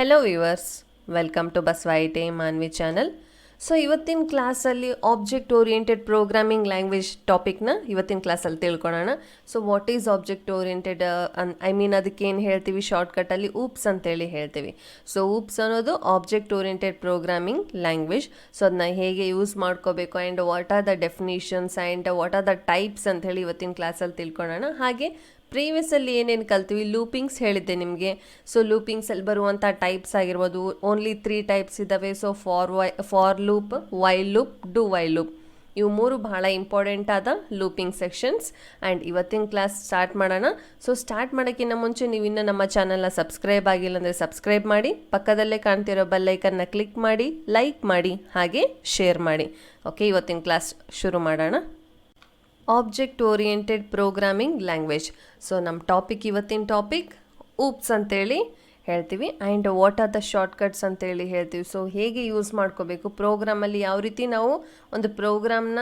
Hello viewers, welcome to ಬಸವಾಯಿಟೆ Manvi channel. So ಇವತ್ತಿನ ಕ್ಲಾಸಲ್ಲಿ ಆಬ್ಜೆಕ್ಟ್ ಓರಿಯೆಂಟೆಡ್ ಪ್ರೋಗ್ರಾಮಿಂಗ್ ಲ್ಯಾಂಗ್ವೇಜ್ ಟಾಪಿಕ್ನ ಇವತ್ತಿನ ಕ್ಲಾಸಲ್ಲಿ ತಿಳ್ಕೊಳ್ಳೋಣ. So what is object oriented ಅದಕ್ಕೆ ಏನು ಹೇಳ್ತೀವಿ, ಶಾರ್ಟ್ಕಟ್ಟಲ್ಲಿ ಊಪ್ಸ್ ಅಂತೇಳಿ ಹೇಳ್ತೀವಿ. ಸೊ ಊಪ್ಸ್ ಅನ್ನೋದು object oriented programming language. So ಅದನ್ನ ಹೇಗೆ ಯೂಸ್ ಮಾಡ್ಕೋಬೇಕು and what are the definitions and what are the types ಅಂತೇಳಿ ಇವತ್ತಿನ ಕ್ಲಾಸಲ್ಲಿ ತಿಳ್ಕೊಳ್ಳೋಣ. ಹಾಗೆ ಪ್ರೀವಿಯಸ್ಸಲ್ಲಿ ಏನೇನು ಕಲ್ತೀವಿ, ಲೂಪಿಂಗ್ಸ್ ಹೇಳಿದ್ದೆ ನಿಮಗೆ. ಸೊ ಲೂಪಿಂಗ್ಸಲ್ಲಿ ಬರುವಂಥ ಟೈಪ್ಸ್ ಆಗಿರ್ಬೋದು, ಓನ್ಲಿ 3 ಟೈಪ್ಸ್ ಇದ್ದಾವೆ. So for loop, while loop, do while loop, ಇವು 3 ಬಹಳ ಇಂಪಾರ್ಟೆಂಟ್ ಆದ ಲೂಪಿಂಗ್ ಸೆಕ್ಷನ್ಸ್. ಆ್ಯಂಡ್ ಇವತ್ತಿನ ಕ್ಲಾಸ್ ಸ್ಟಾರ್ಟ್ ಮಾಡೋಣ. ಸೊ ಸ್ಟಾರ್ಟ್ ಮಾಡೋಕ್ಕಿಂತ ಮುಂಚೆ ನೀವು ಇನ್ನೂ ನಮ್ಮ ಚಾನಲ್ನ ಸಬ್ಸ್ಕ್ರೈಬ್ ಆಗಿಲ್ಲ ಅಂದರೆ ಸಬ್ಸ್ಕ್ರೈಬ್ ಮಾಡಿ, ಪಕ್ಕದಲ್ಲೇ ಕಾಣ್ತಿರೋ ಬೆಲ್ಲೈಕನ್ನ ಕ್ಲಿಕ್ ಮಾಡಿ, ಲೈಕ್ ಮಾಡಿ, ಹಾಗೆ ಶೇರ್ ಮಾಡಿ. ಓಕೆ, ಇವತ್ತಿನ ಕ್ಲಾಸ್ ಶುರು ಮಾಡೋಣ. Object oriented programming language. So ನಮ್ಮ ಟಾಪಿಕ್, ಇವತ್ತಿನ ಟಾಪಿಕ್ ಊಪ್ಸ್ ಅಂತೇಳಿ ಹೇಳ್ತೀವಿ. And what are the shortcuts ಅಂತೇಳಿ ಹೇಳ್ತೀವಿ. ಸೊ ಹೇಗೆ ಯೂಸ್ ಮಾಡ್ಕೋಬೇಕು ಪ್ರೋಗ್ರಾಮಲ್ಲಿ, ಯಾವ ರೀತಿ ನಾವು ಒಂದು ಪ್ರೋಗ್ರಾಮ್ನ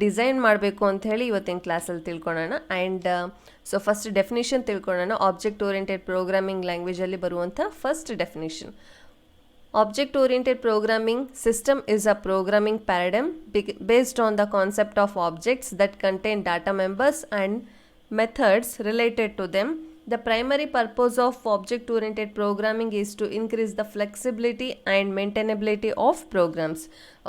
ಡಿಸೈನ್ ಮಾಡಬೇಕು ಅಂಥೇಳಿ ಇವತ್ತಿನ ಕ್ಲಾಸಲ್ಲಿ ತಿಳ್ಕೊಳ್ಳೋಣ. ಆ್ಯಂಡ್ ಸೊ ಫಸ್ಟ್ ಡೆಫಿನಿಷನ್ ತಿಳ್ಕೊಳ್ಳೋಣ. ಆಬ್ಜೆಕ್ಟ್ ಓರಿಯೆಂಟೆಡ್ ಪ್ರೋಗ್ರಾಮಿಂಗ್ ಲ್ಯಾಂಗ್ವೇಜಲ್ಲಿ ಬರುವಂಥ first definition: Object-oriented programming system is a programming paradigm based on the concept of objects that contain data members and methods related to them. The primary purpose of object-oriented programming is to increase the flexibility and maintainability of programs.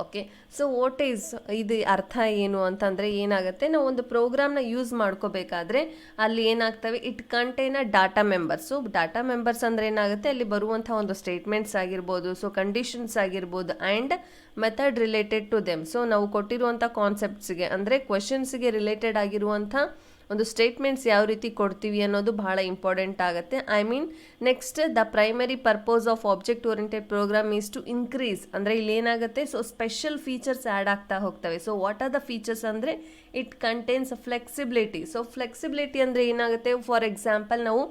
Okay, so what is ಇದು ಅರ್ಥ ಏನು ಅಂತಂದರೆ ಏನಾಗುತ್ತೆ, ನಾವು ಒಂದು ಪ್ರೋಗ್ರಾಮ್ನ use ಮಾಡ್ಕೋಬೇಕಾದ್ರೆ ಅಲ್ಲಿ ಏನಾಗ್ತವೆ, it contain a data members. So data members ಅಂದರೆ ಏನಾಗುತ್ತೆ, ಅಲ್ಲಿ ಬರುವಂಥ ಒಂದು ಸ್ಟೇಟ್ಮೆಂಟ್ಸ್ ಆಗಿರ್ಬೋದು, ಸೊ ಕಂಡೀಷನ್ಸ್ ಆಗಿರ್ಬೋದು, and method related to them. So ನಾವು ಕೊಟ್ಟಿರುವಂಥ ಕಾನ್ಸೆಪ್ಟ್ಸ್ಗೆ ಅಂದರೆ ಕ್ವೆಶನ್ಸ್ಗೆ ರಿಲೇಟೆಡ್ ಆಗಿರುವಂಥ ಒಂದು ಸ್ಟೇಟ್ಮೆಂಟ್ಸ್ ಯಾವ ರೀತಿ ಕೊಡ್ತೀವಿ ಅನ್ನೋದು ಬಹಳ ಇಂಪಾರ್ಟೆಂಟ್ ಆಗುತ್ತೆ. Next the primary purpose of object oriented program is to increase, ಅಂದರೆ ಇಲ್ಲಿ ಏನಾಗುತ್ತೆ, ಸೊ ಸ್ಪೆಷಲ್ ಫೀಚರ್ಸ್ ಆ್ಯಡ್ ಆಗ್ತಾ ಹೋಗ್ತವೆ. So what are the features ಅಂದರೆ it contains flexibility. So flexibility ಅಂದರೆ ಏನಾಗುತ್ತೆ, ಫಾರ್ ಎಕ್ಸಾಂಪಲ್ ನಾವು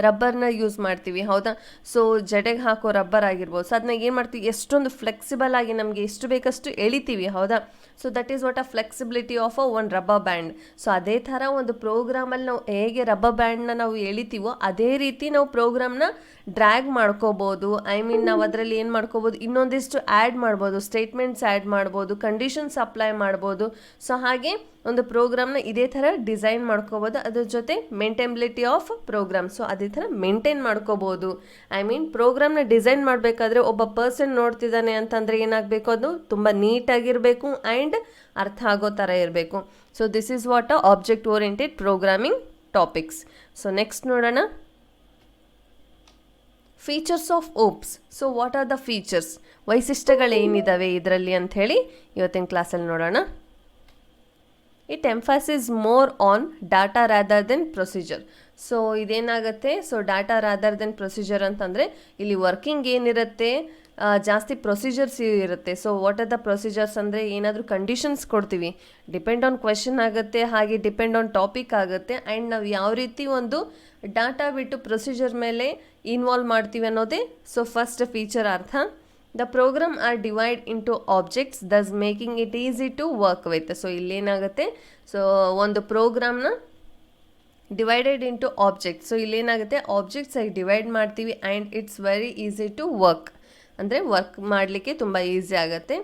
ರಬ್ಬರ್ನ ಯೂಸ್ ಮಾಡ್ತೀವಿ, ಹೌದಾ. ಸೊ ಜಡೆಗೆ ಹಾಕೋ ರಬ್ಬರ್ ಆಗಿರ್ಬೋದು. ಸೊ ಅದನ್ನ ಏನು ಮಾಡ್ತೀವಿ, ಎಷ್ಟೊಂದು ಫ್ಲೆಕ್ಸಿಬಲ್ ಆಗಿ ನಮಗೆ ಎಷ್ಟು ಬೇಕಷ್ಟು ಎಳಿತೀವಿ, ಹೌದಾ. So that is what a flexibility of one rubber band. So ಅದೇ ಥರ ಒಂದು ಪ್ರೋಗ್ರಾಮಲ್ಲಿ ನಾವು ಹೇಗೆ ರಬ್ಬರ್ ಬ್ಯಾಂಡ್ನ ನಾವು ಎಳಿತೀವೋ ಅದೇ ರೀತಿ ನಾವು ಪ್ರೋಗ್ರಾಮ್ನ ಡ್ರ್ಯಾಗ್ ಮಾಡ್ಕೋಬೋದು. ನಾವು ಅದರಲ್ಲಿ ಏನು ಮಾಡ್ಕೋಬೋದು, ಇನ್ನೊಂದಿಷ್ಟು ಆ್ಯಡ್ ಮಾಡ್ಬೋದು, ಸ್ಟೇಟ್ಮೆಂಟ್ಸ್ ಆ್ಯಡ್ ಮಾಡ್ಬೋದು, ಕಂಡೀಷನ್ಸ್ ಅಪ್ಲೈ ಮಾಡ್ಬೋದು. ಸೊ ಹಾಗೆ ಒಂದು ಪ್ರೋಗ್ರಾಮ್ನ ಇದೇ ಥರ ಡಿಸೈನ್ ಮಾಡ್ಕೋಬೋದು. ಅದ್ರ ಜೊತೆ ಮೇಂಟೈನಬಿಲಿಟಿ ಆಫ್ ಪ್ರೋಗ್ರಾಮ್, ಸೊ ಅದೇ ಥರ ಮೇಂಟೈನ್ ಮಾಡ್ಕೋಬೋದು. ಪ್ರೋಗ್ರಾಮ್ನ ಡಿಸೈನ್ ಮಾಡಬೇಕಾದ್ರೆ ಒಬ್ಬ ಪರ್ಸನ್ ನೋಡ್ತಿದ್ದಾನೆ ಅಂತಂದರೆ ಏನಾಗಬೇಕು, ಅದು ತುಂಬ ನೀಟಾಗಿರಬೇಕು ಆ್ಯಂಡ್ ಅರ್ಥ ಆಗೋ ಥರ ಇರಬೇಕು. So this is what a object oriented programming topics. So next ನೋಡೋಣ, features of OOPs. So what are the features, ವೈಶಿಷ್ಟ್ಯಗಳೇನಿದ್ದಾವೆ ಇದರಲ್ಲಿ ಅಂಥೇಳಿ ಇವತ್ತಿನ ಕ್ಲಾಸಲ್ಲಿ ನೋಡೋಣ. It emphasis more on data rather than procedure. So ಇದೇನಾಗುತ್ತೆ, so data rather than procedure ಅಂತಂದರೆ ಇಲ್ಲಿ ವರ್ಕಿಂಗ್ ಏನಿರುತ್ತೆ, ಜಾಸ್ತಿ ಪ್ರೊಸೀಜರ್ಸ್ ಇರುತ್ತೆ. So what are the procedures ಅಂದರೆ ಏನಾದರೂ ಕಂಡೀಷನ್ಸ್ ಕೊಡ್ತೀವಿ, ಡಿಪೆಂಡ್ ಆನ್ ಕ್ವೆಶನ್ ಆಗುತ್ತೆ, ಹಾಗೆ ಡಿಪೆಂಡ್ ಆನ್ ಟಾಪಿಕ್ ಆಗುತ್ತೆ. ಆ್ಯಂಡ್ ನಾವು ಯಾವ ರೀತಿ ಒಂದು ಡಾಟಾ ಬಿಟ್ಟು ಪ್ರೊಸೀಜರ್ ಮೇಲೆ ಇನ್ವಾಲ್ವ್ ಮಾಡ್ತೀವಿ ಅನ್ನೋದೇ ಸೊ ಫಸ್ಟ್ ಫೀಚರ್ ಅರ್ಥ. The program are divide into objects thus making it easy to work with. So ಇಲ್ಲೇನಾಗುತ್ತೆ, ಸೊ ಒಂದು ಪ್ರೋಗ್ರಾಮ್ನ ಡಿವೈಡೆಡ್ ಇಂಟು ಆಬ್ಜೆಕ್ಟ್ಸ್. ಸೊ ಇಲ್ಲೇನಾಗುತ್ತೆ, ಆಬ್ಜೆಕ್ಟ್ಸ್ ಆಗಿ ಡಿವೈಡ್ ಮಾಡ್ತೀವಿ and it's very easy to work, ಅಂದರೆ ವರ್ಕ್ ಮಾಡಲಿಕ್ಕೆ ತುಂಬ ಈಸಿ ಆಗುತ್ತೆ.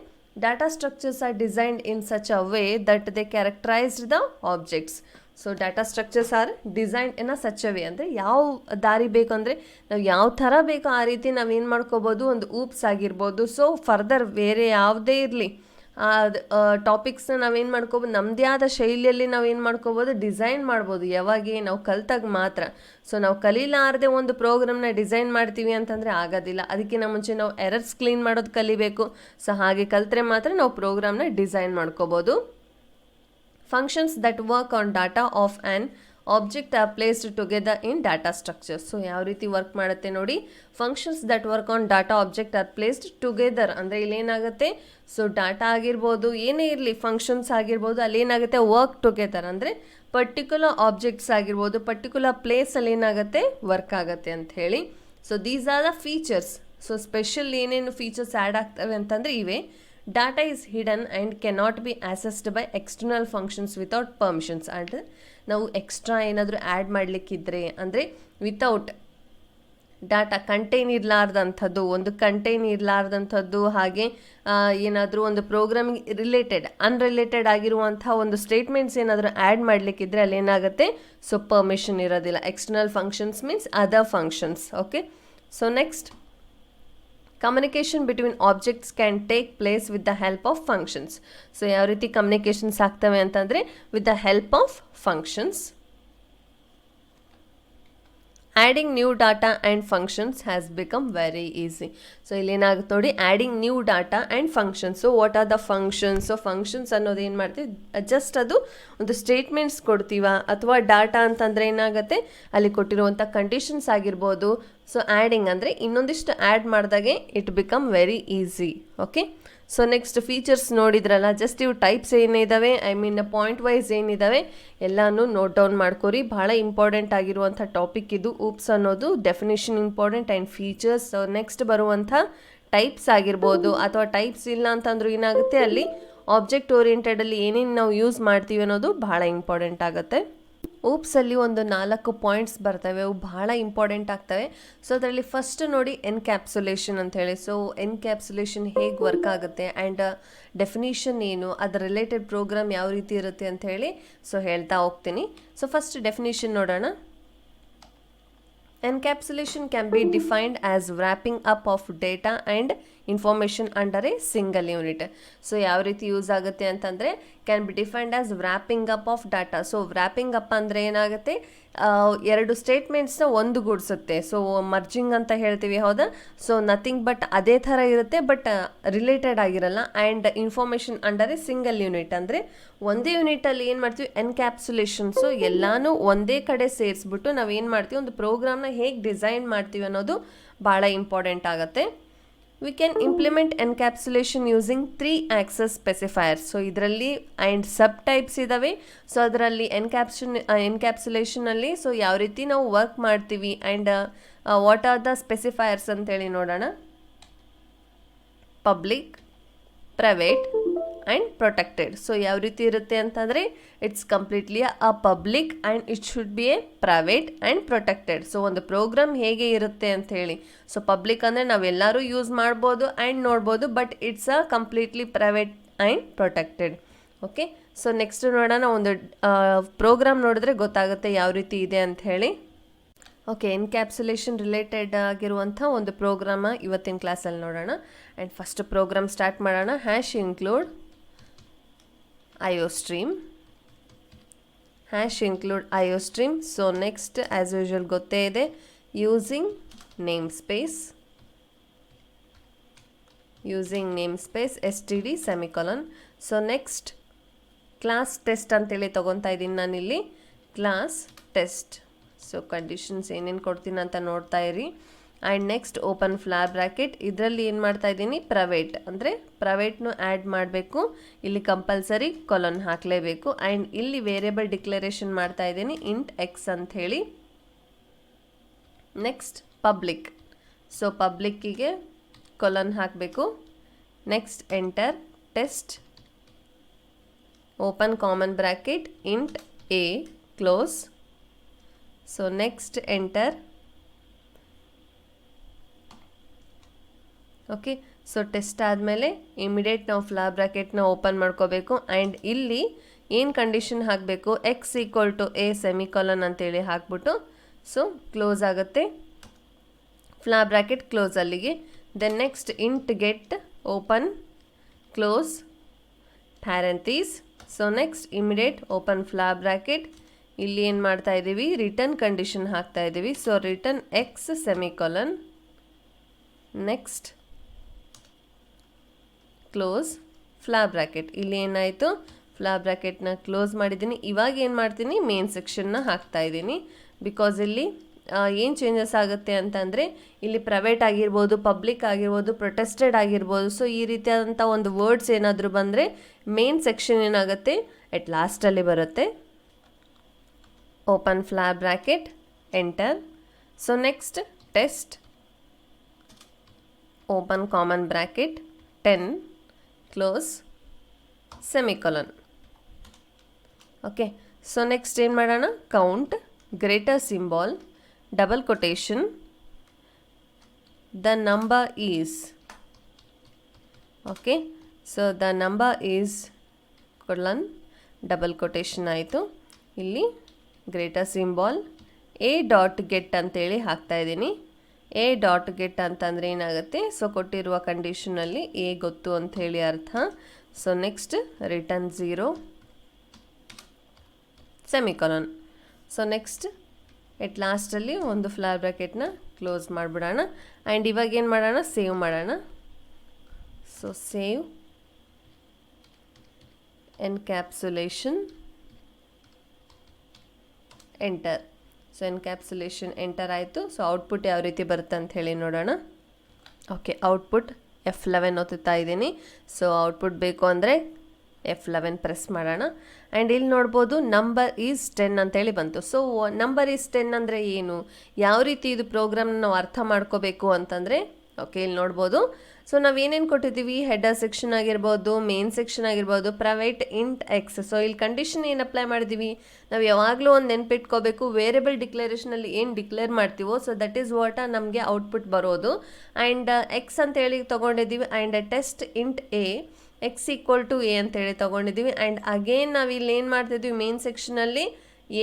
Data structures are designed in such a way that they characterized the objects. So data structures are designed in a such a way, ಅಂದರೆ ಯಾವ ದಾರಿ ಬೇಕು ಅಂದರೆ ನಾವು ಯಾವ ಥರ ಬೇಕೋ ಆ ರೀತಿ ನಾವೇನು ಮಾಡ್ಕೋಬೋದು, ಒಂದು ಊಪ್ಸ್ ಆಗಿರ್ಬೋದು. ಸೊ ಫರ್ದರ್ ಬೇರೆ ಯಾವುದೇ ಇರಲಿ ಟಾಪಿಕ್ಸ್ನ ನಾವೇನು ಮಾಡ್ಕೋಬೋದು, ನಮ್ಮದೇ ಆದ ಶೈಲಿಯಲ್ಲಿ ನಾವೇನು ಮಾಡ್ಕೋಬೋದು, ಡಿಸೈನ್ ಮಾಡ್ಬೋದು. ಯಾವಾಗ ನಾವು ಕಲ್ತಾಗ ಮಾತ್ರ. ಸೊ ನಾವು ಕಲೀಲಾರದೆ ಒಂದು ಪ್ರೋಗ್ರಾಮ್ನ ಡಿಸೈನ್ ಮಾಡ್ತೀವಿ ಅಂತಂದರೆ ಆಗೋದಿಲ್ಲ. ಅದಕ್ಕಿಂತ ಮುಂಚೆ ನಾವು ಎರರ್ಸ್ ಕ್ಲೀನ್ ಮಾಡೋದು ಕಲಿಬೇಕು. ಸೊ ಹಾಗೆ ಕಲಿತ್ರೆ ಮಾತ್ರ ನಾವು ಪ್ರೋಗ್ರಾಮ್ನ ಡಿಸೈನ್ ಮಾಡ್ಕೋಬೋದು. Functions that work on data of an object R placed together in data structure. So ಯಾವ ರೀತಿ ವರ್ಕ್ ಮಾಡುತ್ತೆ ನೋಡಿ, functions that work on data object R placed together ಅಂದರೆ ಇಲ್ಲೇನಾಗುತ್ತೆ, ಸೊ ಡಾಟಾ ಆಗಿರ್ಬೋದು, ಏನೇ ಇರಲಿ ಫಂಕ್ಷನ್ಸ್ ಆಗಿರ್ಬೋದು, ಅಲ್ಲೇನಾಗುತ್ತೆ ವರ್ಕ್ ಟುಗೆದರ್ ಅಂದರೆ ಪರ್ಟಿಕ್ಯುಲರ್ ಆಬ್ಜೆಕ್ಟ್ಸ್ ಆಗಿರ್ಬೋದು, ಪರ್ಟಿಕ್ಯುಲರ್ ಪ್ಲೇಸಲ್ಲಿ ಏನಾಗುತ್ತೆ ವರ್ಕ್ ಆಗುತ್ತೆ ಅಂತ ಹೇಳಿ. So these are the features. So special ಏನೇನು ಫೀಚರ್ಸ್ ಆ್ಯಡ್ ಆಗ್ತವೆ ಅಂತಂದರೆ ಇವೆ: data is hidden and cannot be accessed by external functions without permissions. ಅಂದರೆ ನಾವು ಎಕ್ಸ್ಟ್ರಾ ಏನಾದರೂ ಆ್ಯಡ್ ಮಾಡಲಿಕ್ಕಿದ್ರೆ ಅಂದರೆ ವಿತೌಟ್ ಡಾಟಾ ಕಂಟೈನ್ ಇರಲಾರ್ದಂಥದ್ದು, ಒಂದು ಕಂಟೈನ್ ಇರಲಾರ್ದಂಥದ್ದು, ಹಾಗೆ ಏನಾದರೂ ಒಂದು ಪ್ರೋಗ್ರಾಮಿಂಗ್ ಅನ್ರಿಲೇಟೆಡ್ ಆಗಿರುವಂಥ ಒಂದು ಸ್ಟೇಟ್ಮೆಂಟ್ಸ್ ಏನಾದರೂ ಆ್ಯಡ್ ಮಾಡಲಿಕ್ಕಿದ್ರೆ ಅಲ್ಲಿ ಏನಾಗುತ್ತೆ, ಸೊ ಪರ್ಮಿಷನ್ ಇರೋದಿಲ್ಲ. External functions means other functions. Okay, so next communication between objects can take place with the help of functions. So ಯಾವ ರೀತಿ ಕಮ್ಯುನಿಕೇಷನ್ಸ್ ಆಗ್ತವೆ ಅಂತಂದರೆ with the help of functions. Adding new data and functions has become very easy. So ಇಲ್ಲೇನಾಗುತ್ತೆ ನೋಡಿ, adding new data and functions. So what are the functions? So functions ಅನ್ನೋದು ಏನು ಮಾಡ್ತೀವಿ, just ಅದು ಒಂದು ಸ್ಟೇಟ್ಮೆಂಟ್ಸ್ ಕೊಡ್ತೀವ, ಅಥವಾ ಡಾಟಾ ಅಂತಂದರೆ ಏನಾಗುತ್ತೆ, ಅಲ್ಲಿ ಕೊಟ್ಟಿರುವಂಥ ಕಂಡೀಷನ್ಸ್ ಆಗಿರ್ಬೋದು. ಸೊ ಆ್ಯಡಿಂಗ್ ಅಂದರೆ ಇನ್ನೊಂದಿಷ್ಟು ಆ್ಯಡ್ ಮಾಡಿದಾಗೆ it become very easy. Okay, so next features ನೋಡಿದ್ರಲ್ಲ, ಜಸ್ಟ್ ಇವು ಟೈಪ್ಸ್ ಏನಿದ್ದಾವೆ, ಪಾಯಿಂಟ್ ವೈಸ್ ಏನಿದ್ದಾವೆ ಎಲ್ಲನೂ ನೋಟ್ ಡೌನ್ ಮಾಡ್ಕೊರಿ. ಭಾಳ ಇಂಪಾರ್ಟೆಂಟ್ ಆಗಿರುವಂಥ ಟಾಪಿಕ್ ಇದು. ಊಪ್ಸ್ ಅನ್ನೋದು definition important and features. So next ಬರುವಂಥ ಟೈಪ್ಸ್ ಆಗಿರ್ಬೋದು, ಅಥವಾ ಟೈಪ್ಸ್ ಇಲ್ಲ ಅಂತಂದ್ರೂ ಏನಾಗುತ್ತೆ, ಅಲ್ಲಿ ಆಬ್ಜೆಕ್ಟ್ ಓರಿಯೆಂಟೆಡಲ್ಲಿ ಏನೇನು ನಾವು ಯೂಸ್ ಮಾಡ್ತೀವಿ ಅನ್ನೋದು ಭಾಳ ಇಂಪಾರ್ಟೆಂಟ್ ಆಗುತ್ತೆ. ಊಪ್ಸಲ್ಲಿ ಒಂದು 4 ಪಾಯಿಂಟ್ಸ್ ಬರ್ತವೆ, ಅವು ಭಾಳ ಇಂಪಾರ್ಟೆಂಟ್ ಆಗ್ತವೆ. ಸೊ ಅದರಲ್ಲಿ ಫಸ್ಟ್ ನೋಡಿ ಎನ್ಕ್ಯಾಪ್ಸುಲೇಷನ್ ಅಂಥೇಳಿ. ಸೊ ಎನ್ಕ್ಯಾಪ್ಸುಲೇಷನ್ ಹೇಗೆ ವರ್ಕ್ ಆಗುತ್ತೆ ಆ್ಯಂಡ್ ಡೆಫಿನಿಷನ್ ಏನು, ಅದರ ರಿಲೇಟೆಡ್ ಪ್ರೋಗ್ರಾಮ್ ಯಾವ ರೀತಿ ಇರುತ್ತೆ ಅಂಥೇಳಿ ಸೊ ಹೇಳ್ತಾ ಹೋಗ್ತೀನಿ. ಸೊ ಫಸ್ಟ್ ಡೆಫಿನಿಷನ್ ನೋಡೋಣ. Encapsulation can be defined as wrapping up of data and information under a single unit. So ಯಾವ ರೀತಿ ಯೂಸ್ ಆಗುತ್ತೆ ಅಂತಂದರೆ can be defined as wrapping up of data. So wrapping up ಅಂದರೆ ಏನಾಗುತ್ತೆ, ಎರಡು ಸ್ಟೇಟ್ಮೆಂಟ್ಸ್ನ ಒಂದುಗೂಡಿಸುತ್ತೆ. So merging ಅಂತ ಹೇಳ್ತೀವಿ, ಹೌದಾ? ಸೊ ನಥಿಂಗ್ ಬಟ್ ಅದೇ ಥರ ಇರುತ್ತೆ, ಬಟ್ ರಿಲೇಟೆಡ್ ಆಗಿರಲ್ಲ. And information under A single unit ಅಂದರೆ ಒಂದೇ ಯೂನಿಟಲ್ಲಿ ಏನು ಮಾಡ್ತೀವಿ, ಎನ್ಕ್ಯಾಪ್ಸುಲೇಷನ್. ಸೊ ಎಲ್ಲನೂ ಒಂದೇ ಕಡೆ ಸೇರಿಸ್ಬಿಟ್ಟು ನಾವೇನು ಮಾಡ್ತೀವಿ, ಒಂದು ಪ್ರೋಗ್ರಾಮ್ನ ಹೇಗೆ ಡಿಸೈನ್ ಮಾಡ್ತೀವಿ ಅನ್ನೋದು ಭಾಳ ಇಂಪಾರ್ಟೆಂಟ್ ಆಗುತ್ತೆ. We can implement encapsulation using 3 access specifiers. So ಇದರಲ್ಲಿ ಆ್ಯಂಡ್ ಸಬ್ ಟೈಪ್ಸ್ ಇದ್ದಾವೆ. ಸೊ ಅದರಲ್ಲಿ ಎನ್ಕ್ಯಾಪ್ಸುಲೇಷನಲ್ಲಿ ಸೊ ಯಾವ ರೀತಿ ನಾವು ವರ್ಕ್ ಮಾಡ್ತೀವಿ ಆ್ಯಂಡ್ ವಾಟ್ ಆರ್ ದ ಸ್ಪೆಸಿಫೈಯರ್ಸ್ ಅಂತೇಳಿ ನೋಡೋಣ. Public, private and protected. So ಯಾವ ರೀತಿ ಇರುತ್ತೆ ಅಂತಂದರೆ it's completely a public and it should be A private and protected. So ಒಂದು ಪ್ರೋಗ್ರಾಮ್ ಹೇಗೆ ಇರುತ್ತೆ ಅಂತ ಹೇಳಿ, ಸೊ ಪಬ್ಲಿಕ್ ಅಂದರೆ ನಾವೆಲ್ಲರೂ ಯೂಸ್ ಮಾಡ್ಬೋದು ಆ್ಯಂಡ್ ನೋಡ್ಬೋದು, but it's a completely private and protected. Okay, so next ನೋಡೋಣ. ಒಂದು ಪ್ರೋಗ್ರಾಮ್ ನೋಡಿದ್ರೆ ಗೊತ್ತಾಗುತ್ತೆ ಯಾವ ರೀತಿ ಇದೆ ಅಂತ ಹೇಳಿ. ಓಕೆ, ಎನ್ಕ್ಯಾಪ್ಸುಲೇಷನ್ ರಿಲೇಟೆಡ್ ಆಗಿರುವಂಥ ಒಂದು ಪ್ರೋಗ್ರಾಮ ಇವತ್ತಿನ ಕ್ಲಾಸಲ್ಲಿ ನೋಡೋಣ. ಆ್ಯಂಡ್ ಫಸ್ಟ್ ಪ್ರೋಗ್ರಾಮ್ ಸ್ಟಾರ್ಟ್ ಮಾಡೋಣ. #include iostream. #include iostream. So next as usual ಗೊತ್ತೇ ಇದೆ, using name space std semicolon. So next class test ಅಂತೇಳಿ ತೊಗೊತಾ ಇದ್ದೀನಿ ನಾನಿಲ್ಲಿ, ಕ್ಲಾಸ್ ಟೆಸ್ಟ್. ಸೊ ಕಂಡೀಷನ್ಸ್ ಏನೇನು ಕೊಡ್ತೀನಿ ಅಂತ ನೋಡ್ತಾ ಇರಿ. And next open flower bracket. ಇದರಲ್ಲಿ ಏನು ಮಾಡ್ತಾ ಇದ್ದೀನಿ, ಪ್ರೈವೇಟ್ ಅಂದರೆ ಪ್ರೈವೇಟ್ನು ಆ್ಯಡ್ ಮಾಡಬೇಕು. ಇಲ್ಲಿ ಕಂಪಲ್ಸರಿ ಕೊಲನ್ ಹಾಕಲೇಬೇಕು. ಆ್ಯಂಡ್ ಇಲ್ಲಿ ವೇರಿಯಬಲ್ ಡಿಕ್ಲರೇಷನ್ ಮಾಡ್ತಾ ಇದ್ದೀನಿ ಇಂಟ್ ಎಕ್ಸ್ ಅಂಥೇಳಿ. Next public. ಸೊ ಪಬ್ಲಿಕ್ಕಿಗೆ ಕೊಲನ್ ಹಾಕಬೇಕು. Next enter test open common bracket int a close. So next enter. Okay, so test ಆದಮೇಲೆ ಇಮಿಡಿಯೇಟ್ ನಾವು ಫ್ಲಾರ್ ಬ್ರ್ಯಾಕೆಟ್ನ ಓಪನ್ ಮಾಡ್ಕೋಬೇಕು. ಆ್ಯಂಡ್ ಇಲ್ಲಿ ಏನು ಕಂಡೀಷನ್ ಹಾಕಬೇಕು, x equal to a semicolon ಅಂತೇಳಿ ಹಾಕ್ಬಿಟ್ಟು ಸೊ ಕ್ಲೋಸ್ ಆಗುತ್ತೆ, ಫ್ಲಾರ್ ಬ್ರ್ಯಾಕೆಟ್ ಕ್ಲೋಸ್ ಅಲ್ಲಿಗೆ. Then next int get open close parenthesis. So next immediate open flower bracket. ಇಲ್ಲಿ ಏನು ಮಾಡ್ತಾ ಇದ್ದೀವಿ, ರಿಟರ್ನ್ ಕಂಡೀಷನ್ ಹಾಕ್ತಾ ಇದ್ದೀವಿ. So return x semicolon. Next close flower bracket. ಇಲ್ಲಿ ಏನಾಯಿತು, ಫ್ಲಾರ್ ಬ್ರ್ಯಾಕೆಟ್ನ ಕ್ಲೋಸ್ ಮಾಡಿದ್ದೀನಿ. ಇವಾಗ ಏನು ಮಾಡ್ತೀನಿ, ಮೇನ್ ಸೆಕ್ಷನ್ನ ಹಾಕ್ತಾ ಇದ್ದೀನಿ. ಬಿಕಾಸ್ ಇಲ್ಲಿ ಏನು ಚೇಂಜಸ್ ಆಗುತ್ತೆ ಅಂತಂದರೆ ಇಲ್ಲಿ ಪ್ರೈವೇಟ್ ಆಗಿರ್ಬೋದು, ಪಬ್ಲಿಕ್ ಆಗಿರ್ಬೋದು, ಪ್ರೊಟೆಸ್ಟೆಡ್ ಆಗಿರ್ಬೋದು. ಸೊ ಈ ರೀತಿಯಾದಂಥ ಒಂದು ವರ್ಡ್ಸ್ ಏನಾದರೂ ಬಂದರೆ ಮೇನ್ ಸೆಕ್ಷನ್ ಏನಾಗುತ್ತೆ, ಎಟ್ ಲಾಸ್ಟಲ್ಲಿ ಬರುತ್ತೆ. Open flower bracket enter. So next test open common bracket 10 close semicolon. Okay, so next ಏನು ಮಾಡೋಣ, count greater symbol double quotation the number is. Okay, so the number is colon double quotation ಆಯಿತು. ಇಲ್ಲಿ greater symbol a dot get ಅಂತೇಳಿ ಹಾಕ್ತಾ ಇದ್ದೀನಿ. A dot get ಅಂತಂದರೆ ಏನಾಗುತ್ತೆ, so ಕೊಟ್ಟಿರುವ ಕಂಡೀಷನಲ್ಲಿ ಎ ಗೊತ್ತು ಅಂಥೇಳಿ ಅರ್ಥ. So next return 0 semicolon. So next at ಲಾಸ್ಟಲ್ಲಿ ಒಂದು ಫ್ಲಾರ್ ಬ್ರ್ಯಾಕೆಟ್ನ ಕ್ಲೋಸ್ ಮಾಡಿಬಿಡೋಣ. ಆ್ಯಂಡ್ ಇವಾಗ ಏನು ಮಾಡೋಣ, ಸೇವ್ ಮಾಡೋಣ. So save encapsulation enter. So encapsulation enter ಆಯಿತು. ಸೊ ಔಟ್ಪುಟ್ ಯಾವ ರೀತಿ ಬರುತ್ತೆ ಅಂತ ಹೇಳಿ ನೋಡೋಣ. ಓಕೆ, ಔಟ್ಪುಟ್ F11 ಒತ್ತುತ್ತಾ ಇದ್ದೀನಿ. ಸೊ ಔಟ್ಪುಟ್ ಬೇಕು ಅಂದರೆ F11 ಪ್ರೆಸ್ ಮಾಡೋಣ. ಆ್ಯಂಡ್ ಇಲ್ಲಿ ನೋಡ್ಬೋದು ನಂಬರ್ ಈಸ್ 10 ಅಂತೇಳಿ ಬಂತು. ಸೊ ನಂಬರ್ ಈಸ್ 10 ಅಂದರೆ ಏನು, ಯಾವ ರೀತಿ ಇದು ಪ್ರೋಗ್ರಾಮ್ನ ನಾವು ಅರ್ಥ ಮಾಡ್ಕೋಬೇಕು ಅಂತಂದರೆ, ಓಕೆ ಇಲ್ಲಿ ನೋಡ್ಬೋದು. ಸೊ ನಾವು ಏನೇನು ಕೊಟ್ಟಿದ್ದೀವಿ, ಹೆಡರ್ ಸೆಕ್ಷನ್ ಆಗಿರ್ಬೋದು, ಮೇನ್ ಸೆಕ್ಷನ್ ಆಗಿರ್ಬೋದು, ಪ್ರೈವೇಟ್ ಇಂಟ್ ಎಕ್ಸ್. ಸೊ ಇಲ್ಲಿ ಕಂಡೀಷನ್ ಏನು ಅಪ್ಲೈ ಮಾಡಿದ್ದೀವಿ, ನಾವು ಯಾವಾಗಲೂ ಒಂದು ನೆನ್ಪಿಟ್ಕೋಬೇಕು, ವೇರಿಯಬಲ್ ಡಿಕ್ಲರೇಷನಲ್ಲಿ ಏನು ಡಿಕ್ಲೇರ್ ಮಾಡ್ತೀವೋ ಸೊ ದಟ್ ಈಸ್ ವಾಟ್ ನಮಗೆ ಔಟ್ಪುಟ್ ಬರೋದು. ಆ್ಯಂಡ್ ಎಕ್ಸ್ ಅಂತೇಳಿ ತೊಗೊಂಡಿದ್ದೀವಿ. And test int a x equal to a ಅಂತೇಳಿ ತೊಗೊಂಡಿದ್ದೀವಿ. ಆ್ಯಂಡ್ ಅಗೇನ್ ನಾವು ಇಲ್ಲಿ ಏನು ಮಾಡ್ತಿದ್ವಿ, ಮೇನ್ ಸೆಕ್ಷನಲ್ಲಿ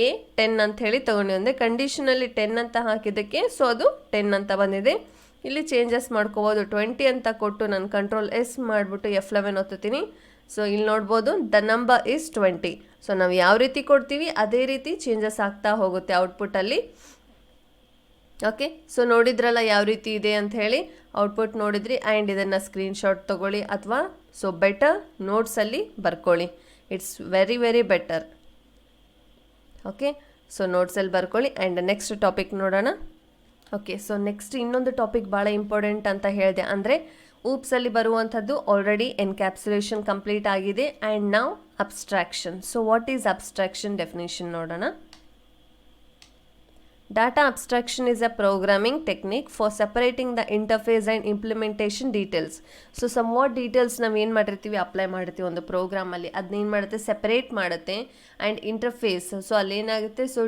ಎ 10 ಅಂಥೇಳಿ ತೊಗೊಂಡಿವಿ. ಅಂದರೆ ಕಂಡೀಷನಲ್ಲಿ 10 ಅಂತ ಹಾಕಿದ್ದಕ್ಕೆ ಸೊ ಅದು 10 ಅಂತ ಬಂದಿದೆ. ಇಲ್ಲಿ ಚೇಂಜಸ್ ಮಾಡ್ಕೋಬೋದು. 20 ಅಂತ ಕೊಟ್ಟು ನಾನು ಕಂಟ್ರೋಲ್ ಎಸ್ ಮಾಡಿಬಿಟ್ಟು F11 ಒತ್ತುತ್ತೀನಿ. ಸೊ ಇಲ್ಲಿ ನೋಡ್ಬೋದು ದ ನಂಬರ್ ಈಸ್ 20. ಸೊ ನಾವು ಯಾವ ರೀತಿ ಕೊಡ್ತೀವಿ ಅದೇ ರೀತಿ ಚೇಂಜಸ್ ಆಗ್ತಾ ಹೋಗುತ್ತೆ ಔಟ್ಪುಟ್ಟಲ್ಲಿ. ಓಕೆ, ಸೊ ನೋಡಿದ್ರಲ್ಲ ಯಾವ ರೀತಿ ಇದೆ ಅಂತ ಹೇಳಿ, ಔಟ್ಪುಟ್ ನೋಡಿದ್ರಿ. ಆ್ಯಂಡ್ ಇದನ್ನು ಸ್ಕ್ರೀನ್ಶಾಟ್ ತೊಗೊಳ್ಳಿ ಅಥವಾ ಸೊ ಬೆಟರ್ ನೋಟ್ಸಲ್ಲಿ ಬರ್ಕೊಳ್ಳಿ. It's very very better. Okay, so ನೋಟ್ಸಲ್ಲಿ ಬರ್ಕೊಳ್ಳಿ. ಆ್ಯಂಡ್ ನೆಕ್ಸ್ಟ್ ಟಾಪಿಕ್ ನೋಡೋಣ. ಓಕೆ, ಸೊ ನೆಕ್ಸ್ಟ್ ಇನ್ನೊಂದು ಟಾಪಿಕ್ ಭಾಳ ಇಂಪಾರ್ಟೆಂಟ್ ಅಂತ ಹೇಳಿದೆ. ಅಂದರೆ ಊಪ್ಸಲ್ಲಿ ಬರುವಂಥದ್ದು ಆಲ್ರೆಡಿ ಎನ್ಕ್ಯಾಪ್ಸುಲೇಷನ್ ಕಂಪ್ಲೀಟ್ ಆಗಿದೆ. ಆ್ಯಂಡ್ ನಾವು abstraction. So what is abstraction definition ನೋಡೋಣ. Data abstraction is a programming technique for separating the interface and implementation details. So somewhat details ನಾವು ಏನು ಮಾಡಿರ್ತೀವಿ, ಅಪ್ಲೈ ಮಾಡಿರ್ತೀವಿ ಒಂದು ಪ್ರೋಗ್ರಾಮಲ್ಲಿ, ಅದನ್ನೇನು ಮಾಡುತ್ತೆ, ಸೆಪರೇಟ್ ಮಾಡುತ್ತೆ. ಆ್ಯಂಡ್ ಇಂಟರ್ಫೇಸ್, ಸೊ ಅಲ್ಲೇನಾಗುತ್ತೆ, ಸೊ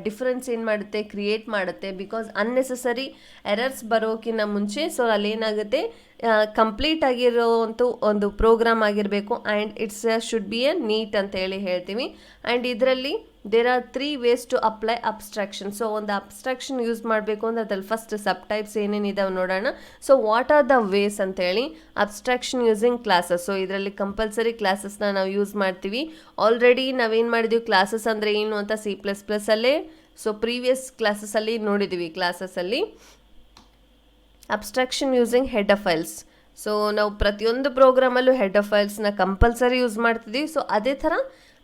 ಡಿಫ್ರೆನ್ಸ್ ಏನು ಮಾಡುತ್ತೆ, ಕ್ರಿಯೇಟ್ ಮಾಡುತ್ತೆ. ಬಿಕಾಸ್ ಅನ್ನೆಸೆಸರಿ ಎರರ್ಸ್ ಬರೋಕ್ಕಿಂತ ಮುಂಚೆ ಸೊ ಅಲ್ಲೇನಾಗುತ್ತೆ, ಕಂಪ್ಲೀಟ್ ಆಗಿರೋವಂಥ ಒಂದು ಪ್ರೋಗ್ರಾಮ್ ಆಗಿರಬೇಕು. And it's should be a neat ಅಂತ ಹೇಳಿ ಹೇಳ್ತೀವಿ. ಆ್ಯಂಡ್ ಇದರಲ್ಲಿ there are 3 ways to apply abstraction. So ಒಂದು ಅಬ್ಸ್ಟ್ರಾಕ್ಷನ್ ಯೂಸ್ ಮಾಡಬೇಕು ಅಂದರೆ ಅದ್ರಲ್ಲಿ ಫಸ್ಟ್ ಸಬ್ ಟೈಪ್ಸ್ ಏನೇನಿದಾವೆ ನೋಡೋಣ. So what are the ways ಅಂತೇಳಿ, ಅಬ್ಸ್ಟ್ರಾಕ್ಷನ್ ಯೂಸಿಂಗ್ ಕ್ಲಾಸಸ್. ಸೊ ಇದರಲ್ಲಿ ಕಂಪಲ್ಸರಿ ಕ್ಲಾಸಸ್ನ ನಾವು ಯೂಸ್ ಮಾಡ್ತೀವಿ. ಆಲ್ರೆಡಿ ನಾವೇನು ಮಾಡಿದ್ದೀವಿ, ಕ್ಲಾಸಸ್ ಅಂದರೆ ಏನು ಅಂತ C++ ಅಲ್ಲೇ ಸೊ ಪ್ರೀವಿಯಸ್ ಕ್ಲಾಸಸ್ಸಲ್ಲಿ ನೋಡಿದ್ದೀವಿ. ಕ್ಲಾಸಸ್ಸಲ್ಲಿ abstraction using header files. So ನಾವು ಪ್ರತಿಯೊಂದು ಪ್ರೋಗ್ರಾಮಲ್ಲೂ ಹೆಡರ್ ಫೈಲ್ಸ್ನ ಕಂಪಲ್ಸರಿ ಯೂಸ್ ಮಾಡ್ತಿದ್ದೀವಿ. ಸೊ ಅದೇ ಥರ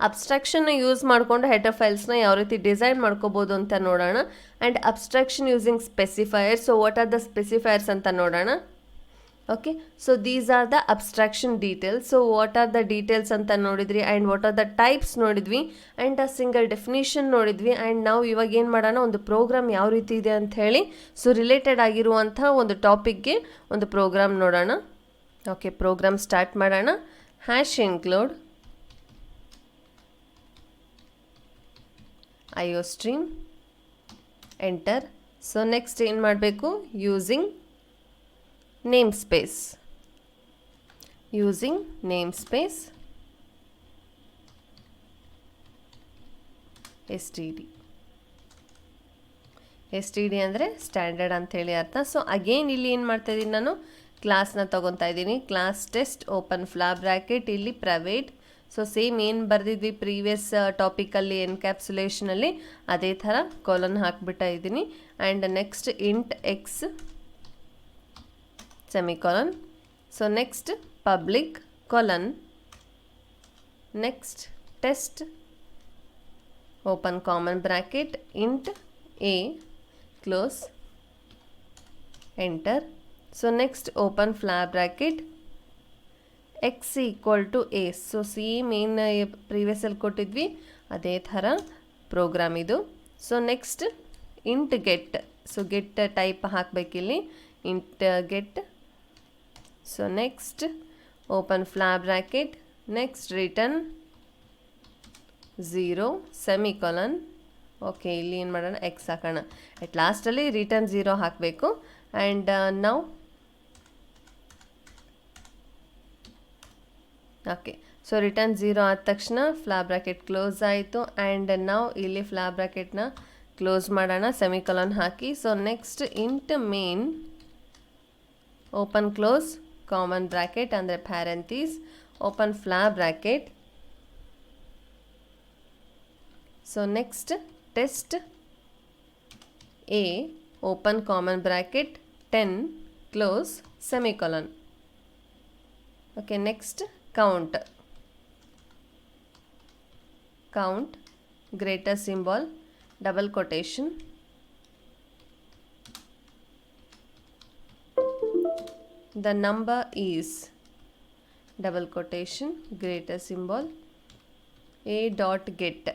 ಅಬ್ಸ್ಟ್ರಾಕ್ಷನ್ನ ಯೂಸ್ ಮಾಡಿಕೊಂಡು ಹೆಡರ್ ಫೈಲ್ಸ್ನ ಯಾವ ರೀತಿ ಡಿಸೈನ್ ಮಾಡ್ಕೋಬೋದು ಅಂತ ನೋಡೋಣ. And abstraction using specifiers. So what are the specifiers ಅಂತ ನೋಡೋಣ. Okay, so these are the abstraction details. So what are the details ಅಂತ ನೋಡಿದ್ರಿ. And what are the types ನೋಡಿದ್ವಿ. ಆ್ಯಂಡ್ ಆ ಸಿಂಗಲ್ ಡೆಫಿನಿಷನ್ ನೋಡಿದ್ವಿ. ಆ್ಯಂಡ್ ನಾವು ಇವಾಗ ಏನು ಮಾಡೋಣ, ಒಂದು ಪ್ರೋಗ್ರಾಮ್ ಯಾವ ರೀತಿ ಇದೆ ಅಂತ ಹೇಳಿ ಸೊ ರಿಲೇಟೆಡ್ ಆಗಿರುವಂಥ ಒಂದು ಟಾಪಿಕ್ಗೆ ಒಂದು ಪ್ರೋಗ್ರಾಮ್ ನೋಡೋಣ. ಓಕೆ, ಪ್ರೋಗ್ರಾಮ್ ಸ್ಟಾರ್ಟ್ ಮಾಡೋಣ. Hash include IOStream enter. So next ಏನು ಮಾಡಬೇಕು, using namespace. Using namespace S T D ಅಂದರೆ ಸ್ಟ್ಯಾಂಡರ್ಡ್ ಅಂಥೇಳಿ ಅರ್ಥ. ಸೊ ಅಗೇನ್ ಇಲ್ಲಿ ಏನು ಮಾಡ್ತಾ ಇದ್ದೀನಿ, ನಾನು ಕ್ಲಾಸ್ನ ತೊಗೊತಾ ಇದ್ದೀನಿ. Class test open flower bracket, ಇಲ್ಲಿ ಪ್ರೈವೇಟ್. ಸೊ ಸೇಮ್ ಏನು ಬರೆದಿದ್ವಿ ಪ್ರೀವಿಯಸ್ ಟಾಪಿಕಲ್ಲಿ ಎನ್ಕ್ಯಾಪ್ಸುಲೇಷನಲ್ಲಿ ಅದೇ ಥರ ಕಾಲನ್ ಹಾಕ್ಬಿಟ್ಟ ಇದ್ದೀನಿ. And next int x semicolon. So next public colon. Next test open common bracket int a close enter. So next open flower bracket x equal to a. So same ಏನು ಪ್ರೀವಿಯಸಲ್ಲಿ ಕೊಟ್ಟಿದ್ವಿ ಅದೇ ಥರ program ಇದು. So next int get. So get type ಹಾಕಬೇಕಿಲ್ಲಿ, int get. So next open flower bracket, next return 0 semicolon. Okay, ಇಲ್ಲಿ ಏನು ಮಾಡೋಣ, ಎಕ್ಸ್ ಹಾಕೋಣ. ಎಟ್ ಲಾಸ್ಟಲ್ಲಿ ರಿಟರ್ನ್ 0 ಹಾಕಬೇಕು. And now okay. So return 0 ಆದ ತಕ್ಷಣ ಫ್ಲಾ ಬ್ರಾಕೆಟ್ ಕ್ಲೋಸ್ ಆಯಿತು. ಆ್ಯಂಡ್ ನಾವು ಇಲ್ಲಿ ಫ್ಲಾ ಬ್ರಾಕೆಟ್ನ ಕ್ಲೋಸ್ ಮಾಡೋಣ ಸೆಮಿಕೊಲನ್ ಹಾಕಿ. So next int main open close common bracket ಅಂದರೆ parenthesis open flower bracket. So next test a open common bracket 10 close semicolon. Okay. Next count greater symbol double quotation the number is double quotation greater symbol a dot get.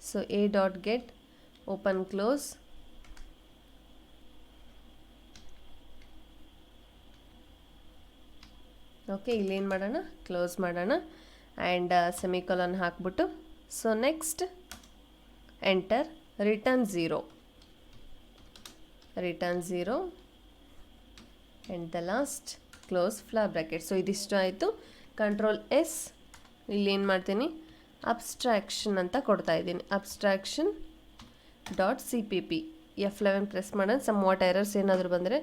So a dot get open close okay. ಇಲ್ಲೇನು ಮಾಡೋಣ, close ಮಾಡೋಣ and semicolon ಹಾಕ್ಬಿಟ್ಟು. So next enter return 0 and the last close flaw bracket. So ಇದಿಷ್ಟು ಆಯಿತು. Control S, ಇಲ್ಲೇನು ಮಾಡ್ತೀನಿ, abstraction ಅಂತ ಕೊಡ್ತಾ ಇದ್ದೀನಿ. ಅಬ್ಸ್ಟ್ರಾಕ್ಷನ್ .cpp F11 ಪ್ರೆಸ್ ಮಾಡೋಣ. ಸಮ್ ವಾಟ್ ಎರರ್ಸ್ ಏನಾದರೂ ಬಂದರೆ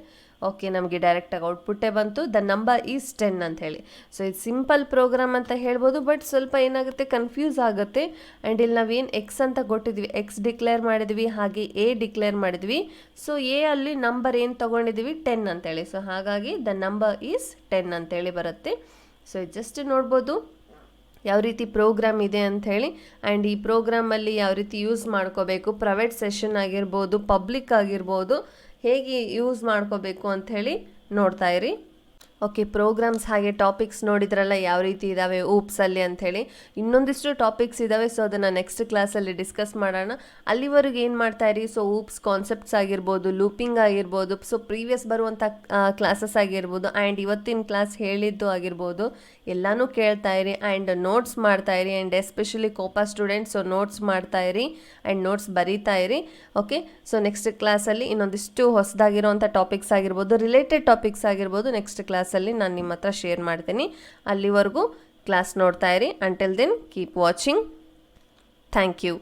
ಓಕೆ ನಮಗೆ ಡೈರೆಕ್ಟಾಗಿ ಔಟ್ಪುಟ್ಟೇ ಬಂತು. ದ ನಂಬರ್ ಈಸ್ 10 ಅಂತ ಹೇಳಿ. ಸೊ ಇದು ಸಿಂಪಲ್ ಪ್ರೋಗ್ರಾಮ್ ಅಂತ ಹೇಳ್ಬೋದು, ಬಟ್ ಸ್ವಲ್ಪ ಏನಾಗುತ್ತೆ, ಕನ್ಫ್ಯೂಸ್ ಆಗುತ್ತೆ. ಆ್ಯಂಡ್ ಇಲ್ಲಿ ನಾವೇನು ಎಕ್ಸ್ ಅಂತ ಕೊಟ್ಟಿದ್ವಿ, ಎಕ್ಸ್ ಡಿಕ್ಲೇರ್ ಮಾಡಿದ್ವಿ, ಹಾಗೆ ಎ ಡಿಕ್ಲೇರ್ ಮಾಡಿದ್ವಿ. ಸೊ ಎ ಅಲ್ಲಿ ನಂಬರ್ ಏನು ತೊಗೊಂಡಿದ್ದೀವಿ, 10 ಅಂತೇಳಿ. ಸೊ ಹಾಗಾಗಿ ದ ನಂಬರ್ ಈಸ್ 10 ಅಂತೇಳಿ ಬರುತ್ತೆ. ಸೊ ಇದು ಜಸ್ಟ್ ನೋಡ್ಬೋದು ಯಾವ ರೀತಿ ಪ್ರೋಗ್ರಾಮ್ ಇದೆ ಅಂಥೇಳಿ. ಆ್ಯಂಡ್ ಈ ಪ್ರೋಗ್ರಾಮಲ್ಲಿ ಯಾವ ರೀತಿ ಯೂಸ್ ಮಾಡ್ಕೋಬೇಕು, ಪ್ರೈವೇಟ್ ಸೆಷನ್ ಆಗಿರ್ಬೋದು, ಪಬ್ಲಿಕ್ ಆಗಿರ್ಬೋದು, ಹೇಗೆ ಯೂಸ್ ಮಾಡ್ಕೋಬೇಕು ಅಂಥೇಳಿ ನೋಡ್ತಾ ಇರಿ. ಓಕೆ. ಪ್ರೋಗ್ರಾಮ್ಸ್ ಹಾಗೆ ಟಾಪಿಕ್ಸ್ ನೋಡಿದ್ರಲ್ಲ ಯಾವ ರೀತಿ ಇದ್ದಾವೆ ಊಪ್ಸಲ್ಲಿ ಅಂಥೇಳಿ. ಇನ್ನೊಂದಿಷ್ಟು ಟಾಪಿಕ್ಸ್ ಇದ್ದಾವೆ. ಸೊ ಅದನ್ನು ನೆಕ್ಸ್ಟ್ ಕ್ಲಾಸಲ್ಲಿ ಡಿಸ್ಕಸ್ ಮಾಡೋಣ. ಅಲ್ಲಿವರೆಗೆ ಏನು ಮಾಡ್ತಾಯಿರಿ, ಸೊ ಊಪ್ಸ್ ಕಾನ್ಸೆಪ್ಟ್ಸ್ ಆಗಿರ್ಬೋದು, ಲೂಪಿಂಗ್ ಆಗಿರ್ಬೋದು, ಸೊ ಪ್ರೀವಿಯಸ್ ಬರುವಂಥ ಕ್ಲಾಸಸ್ ಆಗಿರ್ಬೋದು, ಆ್ಯಂಡ್ ಇವತ್ತಿನ ಕ್ಲಾಸ್ ಹೇಳಿದ್ದು ಆಗಿರ್ಬೋದು, ಎಲ್ಲನೂ ಕೇಳ್ತಾಯಿರಿ ಆ್ಯಂಡ್ ನೋಟ್ಸ್ ಮಾಡ್ತಾಯಿರಿ. And especially COPA students, so notes ಮಾಡ್ತಾಯಿರಿ ಆ್ಯಂಡ್ ನೋಟ್ಸ್ ಬರೀತಾಯಿರಿ. ಓಕೆ. ಸೊ ನೆಕ್ಸ್ಟ್ ಕ್ಲಾಸಲ್ಲಿ ಇನ್ನೊಂದಿಷ್ಟು ಹೊಸದಾಗಿರೋವಂಥ ಟಾಪಿಕ್ಸ್ ಆಗಿರ್ಬೋದು, ರಿಲೇಟೆಡ್ ಟಾಪಿಕ್ಸ್ ಆಗಿರ್ಬೋದು, ನೆಕ್ಸ್ಟ್ ಕ್ಲಾಸಲ್ಲಿ ನಾನು ನಿಮ್ಮ ಹತ್ರ ಶೇರ್ ಮಾಡ್ತೀನಿ. ಅಲ್ಲಿವರೆಗೂ ಕ್ಲಾಸ್ ನೋಡ್ತಾ ಇರಿ. Until then keep watching. Thank you.